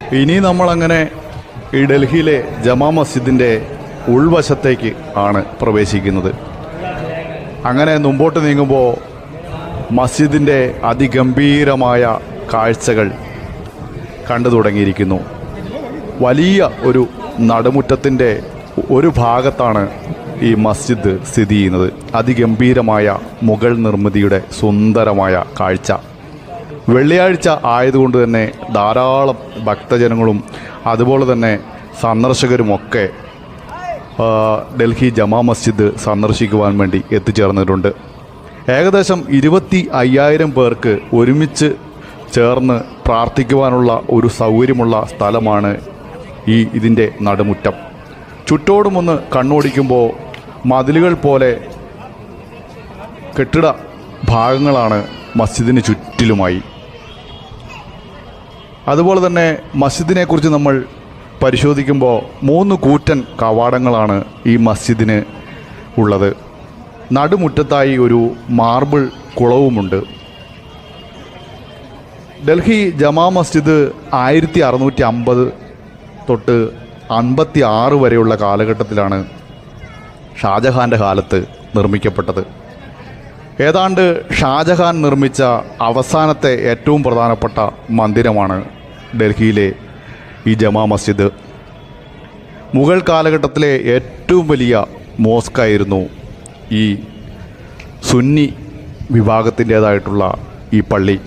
ഇനി നമ്മളങ്ങനെ ഈ ഡൽഹിയിലെ ജമാ മസ്ജിദിൻ്റെ ഉൾവശത്തേക്ക് ആണ് പ്രവേശിക്കുന്നത്. അങ്ങനെ മുമ്പോട്ട് നീങ്ങുമ്പോൾ മസ്ജിദിൻ്റെ അതിഗംഭീരമായ കാഴ്ചകൾ കണ്ടു തുടങ്ങിയിരിക്കുന്നു. വലിയ ഒരു നടുമുറ്റത്തിൻ്റെ ഒരു ഭാഗത്താണ് ഈ മസ്ജിദ് സ്ഥിതി ചെയ്യുന്നത്. അതിഗംഭീരമായ മുഗൾ നിർമ്മിതിയുടെ സുന്ദരമായ കാഴ്ച. വെള്ളിയാഴ്ച ആയതുകൊണ്ട് തന്നെ ധാരാളം ഭക്തജനങ്ങളും അതുപോലെ തന്നെ സന്ദർശകരുമൊക്കെ ഡൽഹി ജമാ മസ്ജിദ് സന്ദർശിക്കുവാൻ വേണ്ടി എത്തിച്ചേർന്നിട്ടുണ്ട്. ഏകദേശം 25,000 പേർക്ക് ഒരുമിച്ച് ചേർന്ന് പ്രാർത്ഥിക്കുവാനുള്ള ഒരു സൗകര്യമുള്ള സ്ഥലമാണ് ഇതിൻ്റെ നടുമുറ്റം. ചുറ്റോടുമൊന്ന് കണ്ണോടിക്കുമ്പോൾ മതിലുകൾ പോലെ കെട്ടിട ഭാഗങ്ങളാണ് മസ്ജിദിന് ചുറ്റിലുമായി. അതുപോലെ തന്നെ മസ്ജിദിനെക്കുറിച്ച് നമ്മൾ പരിശോധിക്കുമ്പോൾ 3 കൂറ്റൻ കവാടങ്ങളാണ് ഈ മസ്ജിദിന് ഉള്ളത്. നടുമുറ്റത്തായി ഒരു മാർബിൾ കുളവുമുണ്ട്. ഡൽഹി ജമാ മസ്ജിദ് 1650 തൊട്ട് 56 വരെയുള്ള കാലഘട്ടത്തിലാണ് ഷാജഹാൻ്റെ കാലത്ത് നിർമ്മിക്കപ്പെട്ടത്. ഏതാണ്ട് ഷാജഹാൻ നിർമ്മിച്ച അവസാനത്തെ ഏറ്റവും പ്രധാനപ്പെട്ട മന്ദിരമാണ് ഡൽഹിയിലെ ഈ ജമാ മസ്ജിദ്. മുഗൾ കാലഘട്ടത്തിലെ ഏറ്റവും വലിയ മോസ്കായിരുന്നു ഈ സുന്നി വിഭാഗത്തിൻ്റേതായിട്ടുള്ള ഈ പള്ളി.